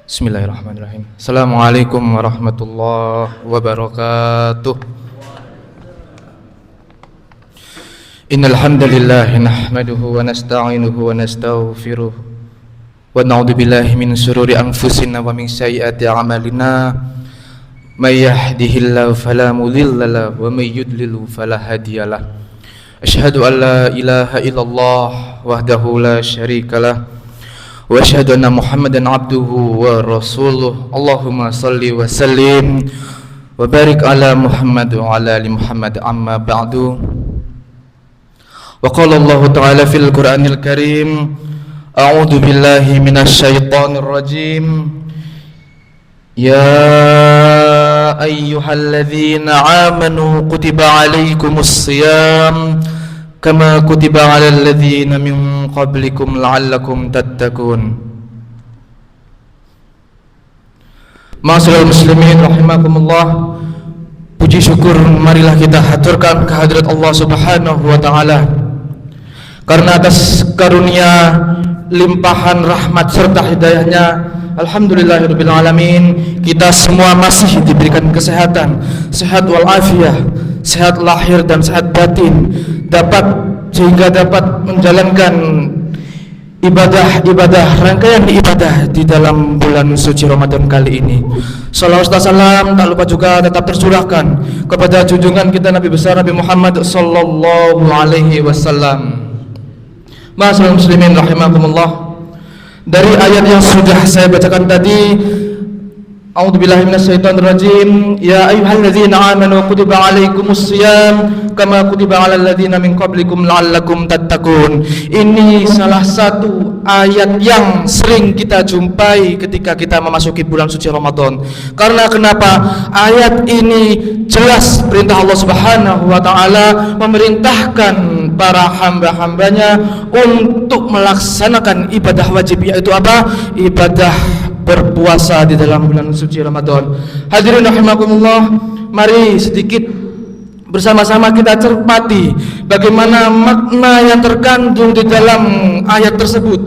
Bismillahirrahmanirrahim. Assalamualaikum warahmatullahi wabarakatuh. Innal hamdalillah nahmaduhu wa nasta'inuhu wa nastaghfiruh wa na'udzu billahi min shururi anfusina wa min sayyiati a'malina. May yahdihillahu fala mudilla lahu wa may yudlil fala hadiyalah. Asyhadu an la ilaha illallah wahdahu la syarikalah wa asyhadu anna Muhammadan abduhu wa rasuluh. Allahumma salli wa sallim wa barik ala Muhammad wa ala ali Muhammad, amma ba'du. Wa qala Allah ta'ala fil Qur'anil Karim, a'udzu billahi minasy syaithanir rajim. Ya ayyuhalladzina amanu kutiba alaikumus shiyam kama kutiba alal ladzina min qablikum la'allakum tattaqun. Ma'asyiral muslimin rahimakumullah, puji syukur marilah kita haturkan kehadirat Allah Subhanahu wa taala karena atas karunia limpahan rahmat serta hidayahnya. Alhamdulillahirabbil alamin, kita semua masih diberikan kesehatan, sehat walafiat, sehat lahir dan sehat batin, sehingga dapat menjalankan ibadah rangkaian ibadah di dalam bulan suci Ramadan kali ini. Salawat dan salam tak lupa juga tetap tercurahkan kepada junjungan kita Nabi besar Nabi Muhammad sallallahu alaihi wasallam. Ma'asyiral muslimin rahimakumullah, dari ayat yang sudah saya bacakan tadi, a'udzubillahi minasyaitonir rajim. Ya ayyuhalladzina amanu kutiba alaikumus shiyam kama kutiba alal ladzina min qablikum la'allakum tattaqun. Ini salah satu ayat yang sering kita jumpai ketika kita memasuki bulan suci Ramadan. Karena kenapa? Ayat ini jelas perintah Allah Subhanahu wa taala memerintahkan para hamba-hambanya untuk melaksanakan ibadah wajib, yaitu apa? Ibadah berpuasa di dalam bulan suci Ramadan. Hadirin rahimakumullah, mari sedikit bersama-sama kita cermati bagaimana makna yang terkandung di dalam ayat tersebut.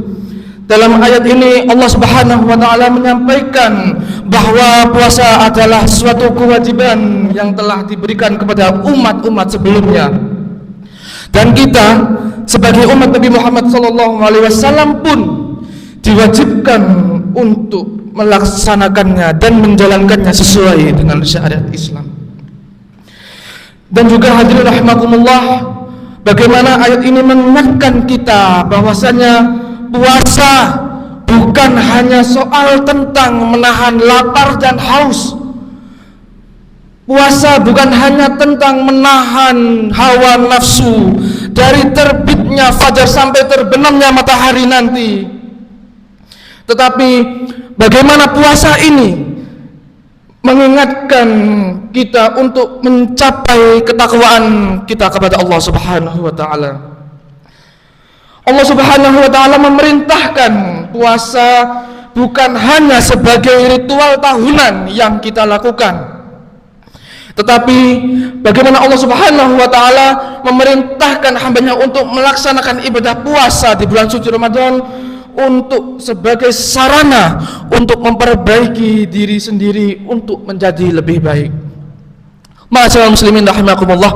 Dalam ayat ini Allah Subhanahu wa taala menyampaikan bahwa puasa adalah suatu kewajiban yang telah diberikan kepada umat-umat sebelumnya. Dan kita sebagai umat Nabi Muhammad sallallahu alaihi wasallam pun diwajibkan untuk melaksanakannya dan menjalankannya sesuai dengan syariat Islam. Dan juga hadirin rahimakumullah, bagaimana ayat ini mengingatkan kita bahwasanya puasa bukan hanya soal tentang menahan lapar dan haus. Puasa bukan hanya tentang menahan hawa nafsu dari terbitnya fajar sampai terbenamnya matahari nanti. Tetapi bagaimana puasa ini mengingatkan kita untuk mencapai ketakwaan kita kepada Allah Subhanahu wa taala. Allah Subhanahu wa taala memerintahkan puasa bukan hanya sebagai ritual tahunan yang kita lakukan, tetapi bagaimana Allah Subhanahu wa taala memerintahkan hambanya untuk melaksanakan ibadah puasa di bulan suci Ramadan untuk sebagai sarana untuk memperbaiki diri sendiri untuk menjadi lebih baik. Ma'asyiral muslimin rahimakumullah,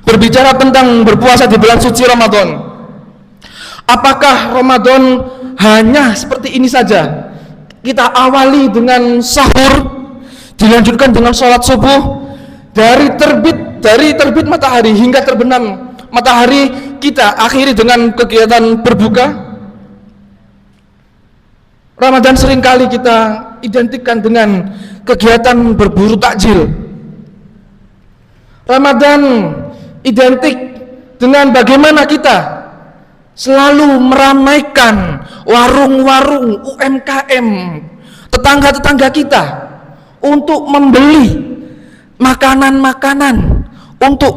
berbicara tentang berpuasa di bulan suci Ramadan, apakah Ramadan hanya seperti ini saja? Kita awali dengan sahur, dilanjutkan dengan sholat subuh, dari terbit matahari hingga terbenam matahari kita akhiri dengan kegiatan berbuka. Ramadan seringkali kita identikkan dengan kegiatan berburu takjil. Ramadan identik dengan bagaimana kita selalu meramaikan warung-warung UMKM tetangga-tetangga kita untuk membeli makanan-makanan untuk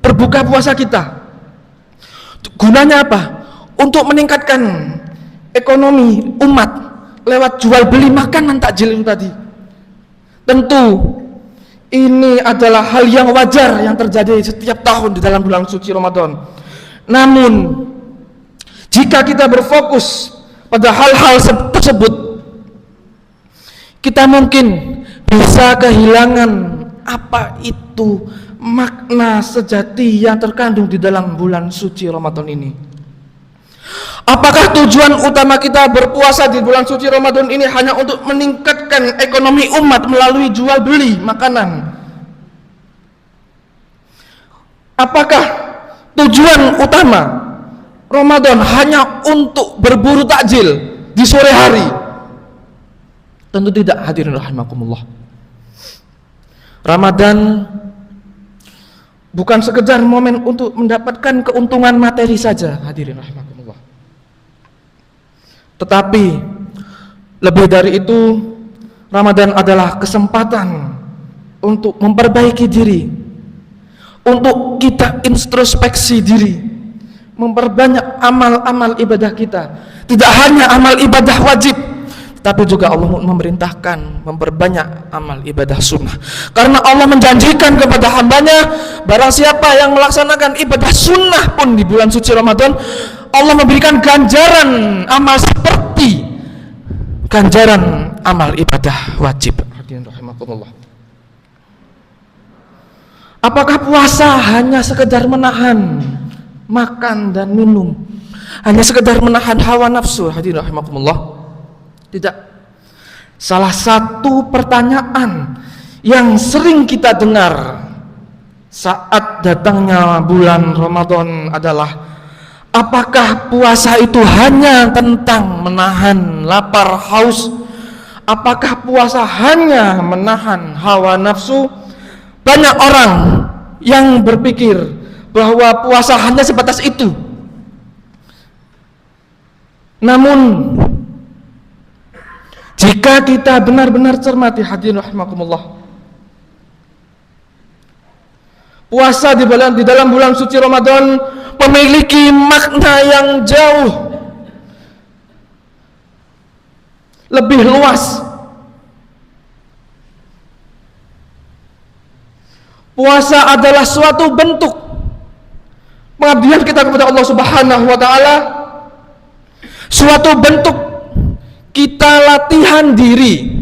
berbuka puasa kita. Gunanya apa? Untuk meningkatkan ekonomi umat lewat jual beli makanan takjil itu tadi. Tentu ini adalah hal yang wajar yang terjadi setiap tahun di dalam bulan suci Ramadan. Namun jika kita berfokus pada hal-hal tersebut, Kita mungkin bisa kehilangan apa itu makna sejati yang terkandung di dalam bulan suci Ramadan ini. Apakah tujuan utama kita berpuasa di bulan suci Ramadan ini hanya untuk meningkatkan ekonomi umat melalui jual beli makanan? Apakah tujuan utama Ramadan hanya untuk berburu takjil di sore hari? Tentu tidak, hadirin rahimakumullah. Ramadan bukan sekedar momen untuk mendapatkan keuntungan materi saja, hadirin rahimakumullah. Tetapi lebih dari itu, Ramadan adalah kesempatan untuk memperbaiki diri, untuk kita introspeksi diri, memperbanyak amal-amal ibadah kita. Tidak hanya amal ibadah wajib, tapi juga Allah memerintahkan memperbanyak amal ibadah sunnah. Karena Allah menjanjikan kepada hambanya, barang siapa yang melaksanakan ibadah sunnah pun di bulan suci Ramadan, Allah memberikan ganjaran amal seperti ganjaran amal ibadah wajib. Apakah puasa hanya sekedar menahan makan dan minum, hanya sekedar menahan hawa nafsu? Hadirin rahimakumullah. Tidak. Salah satu pertanyaan yang sering kita dengar saat datangnya bulan Ramadan adalah, apakah puasa itu hanya tentang menahan lapar haus? Apakah puasa hanya menahan hawa nafsu? Banyak orang yang berpikir bahwa puasa hanya sebatas itu. Namun jika kita benar-benar cermati, hadirin rahimakumullah, puasa di dalam bulan suci Ramadan memiliki makna yang jauh lebih luas. Puasa adalah suatu bentuk pengabdian kita kepada Allah Subhanahu wa taala, suatu bentuk kita latihan diri.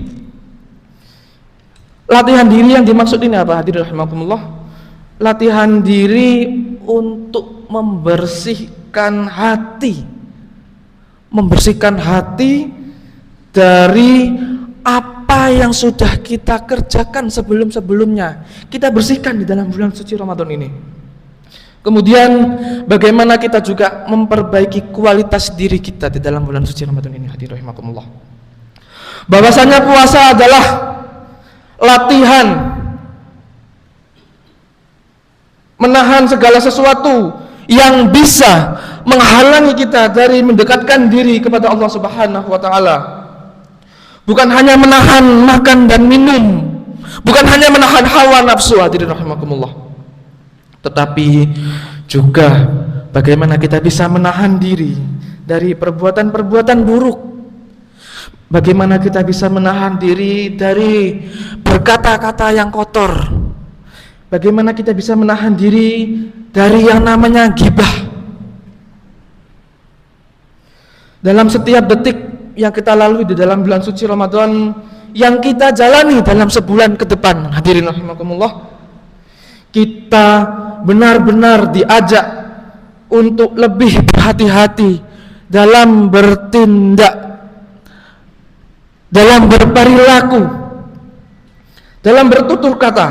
Latihan diri yang dimaksud ini apa, hadirin rahimakumullah? Latihan diri untuk membersihkan hati, membersihkan hati dari apa yang sudah kita kerjakan sebelum-sebelumnya. Kita bersihkan di dalam bulan suci Ramadan ini. Kemudian bagaimana kita juga memperbaiki kualitas diri kita di dalam bulan suci Ramadan ini, hadirin rahimakumullah. Bahwasanya puasa adalah latihan menahan segala sesuatu yang bisa menghalangi kita dari mendekatkan diri kepada Allah Subhanahu wa taala. Bukan hanya menahan makan dan minum, bukan hanya menahan hawa nafsu, hadirin rahimakumullah, tetapi juga bagaimana kita bisa menahan diri dari perbuatan-perbuatan buruk. Bagaimana kita bisa menahan diri dari berkata-kata yang kotor. Bagaimana kita bisa menahan diri dari yang namanya ghibah. Dalam setiap detik yang kita lalui di dalam bulan suci Ramadan, yang kita jalani dalam sebulan ke depan, hadirin rahimakumullah, kita benar-benar diajak untuk lebih berhati-hati dalam bertindak, dalam berperilaku, dalam bertutur kata,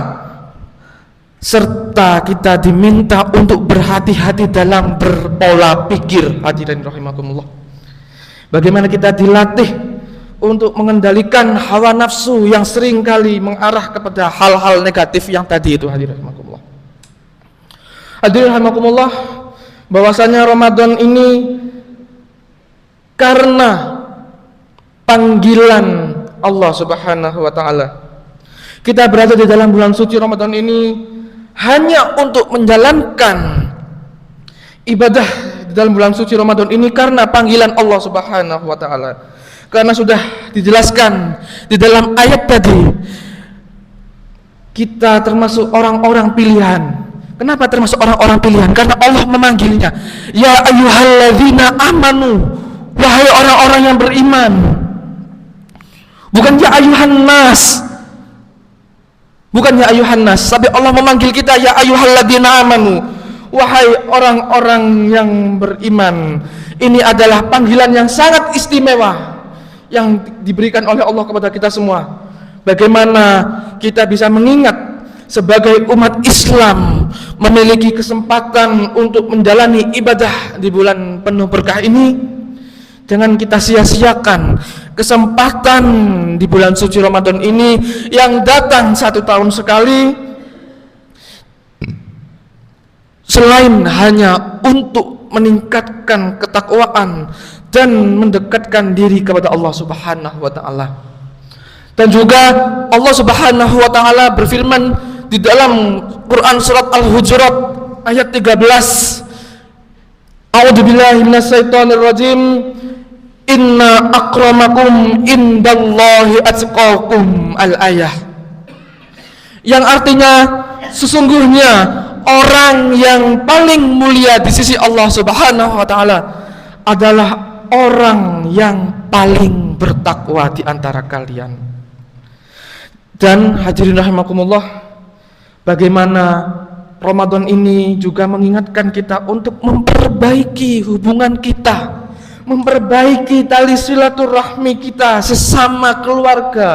serta kita diminta untuk berhati-hati dalam berpola pikir, hadirin rahimakumullah. Bagaimana kita dilatih untuk mengendalikan hawa nafsu yang sering kali mengarah kepada hal-hal negatif yang tadi itu, hadirin rahimakumullah. Hadirin rahimakumullah, bahwasanya Ramadan ini karena panggilan Allah Subhanahu wa taala. Kita berada di dalam bulan suci Ramadan ini hanya untuk menjalankan ibadah di dalam bulan suci Ramadan ini karena panggilan Allah Subhanahu wa taala. Karena sudah dijelaskan di dalam ayat tadi, kita termasuk orang-orang pilihan. Kenapa termasuk orang-orang pilihan? Karena Allah memanggilnya, ya ayyuhalladzina amanu, wahai orang-orang yang beriman, Bukan ya ayuhan nas. Bukan ya ayuhan nas, tapi Allah memanggil kita ya ayyuhalladzina amanu. Wahai orang-orang yang beriman. Ini adalah panggilan yang sangat istimewa yang diberikan oleh Allah kepada kita semua. Bagaimana kita bisa mengingat sebagai umat Islam memiliki kesempatan untuk menjalani ibadah di bulan penuh berkah ini. Jangan kita sia-siakan kesempatan di bulan suci Ramadan ini yang datang 1 tahun sekali, selain hanya untuk meningkatkan ketakwaan dan mendekatkan diri kepada Allah Subhanahu wa taala. Dan juga Allah Subhanahu wa taala berfirman di dalam Quran surat Al-Hujurat ayat 13. A'udzubillahi minasyaitonir rajim. Inna akramakum indallahi atqakum, al-ayah. Yang artinya sesungguhnya orang yang paling mulia di sisi Allah Subhanahu wa taala adalah orang yang paling bertakwa di antara kalian. Dan hadirin rahimakumullah, bagaimana Ramadan ini juga mengingatkan kita untuk memperbaiki hubungan kita, memperbaiki tali silaturahmi kita sesama keluarga,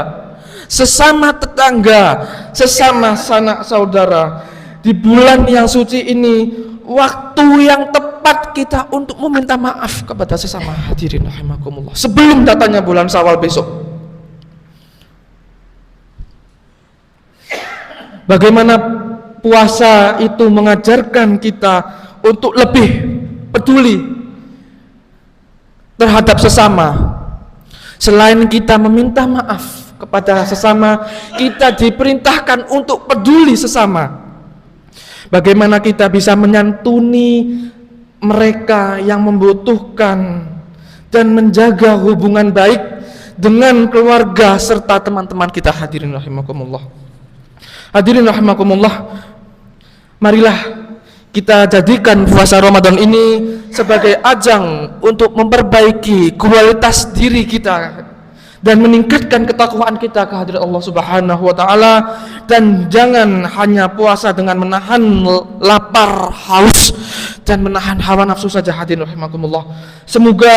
sesama tetangga, sesama sanak saudara. Di bulan yang suci ini, waktu yang tepat kita untuk meminta maaf kepada sesama. Hadirin rahimakumullah, sebelum datangnya bulan Syawal besok. Bagaimana puasa itu mengajarkan kita untuk lebih peduli terhadap sesama. Selain kita meminta maaf kepada sesama, kita diperintahkan untuk peduli sesama. Bagaimana kita bisa menyantuni mereka yang membutuhkan dan menjaga hubungan baik dengan keluarga serta teman-teman kita. Hadirin rahimakumullah. Hadirin rahimakumullah, marilah kita jadikan puasa Ramadan ini sebagai ajang untuk memperbaiki kualitas diri kita dan meningkatkan ketakwaan kita kehadirat Allah Subhanahu wa taala. Dan jangan hanya puasa dengan menahan lapar, haus dan menahan hawa nafsu saja. Hadirin rahimakumullah, semoga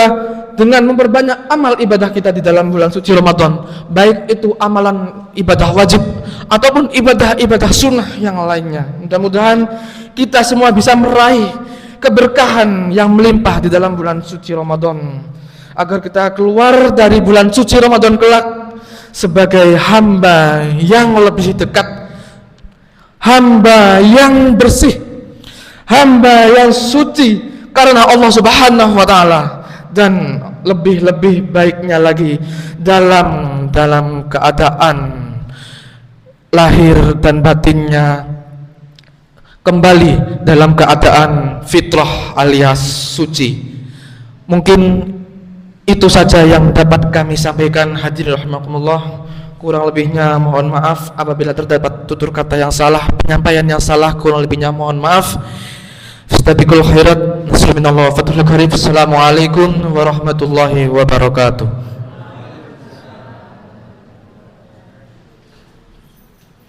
dengan memperbanyak amal ibadah kita di dalam bulan suci Ramadan, baik itu amalan ibadah wajib ataupun ibadah-ibadah sunnah yang lainnya, mudah-mudahan kita semua bisa meraih keberkahan yang melimpah di dalam bulan suci Ramadan, agar kita keluar dari bulan suci Ramadan kelak sebagai hamba yang lebih dekat, hamba yang bersih, hamba yang suci karena Allah Subhanahu wa taala, dan lebih-lebih baiknya lagi dalam keadaan lahir dan batinnya kembali dalam keadaan fitrah alias suci. Mungkin itu saja yang dapat kami sampaikan. Hadirin rahimakumullah, kurang lebihnya mohon maaf apabila terdapat tutur kata yang salah, penyampaian yang salah, kurang lebihnya mohon maaf. Fastabiqul khairat. Assalamualaikum warahmatullahi wabarakatuh.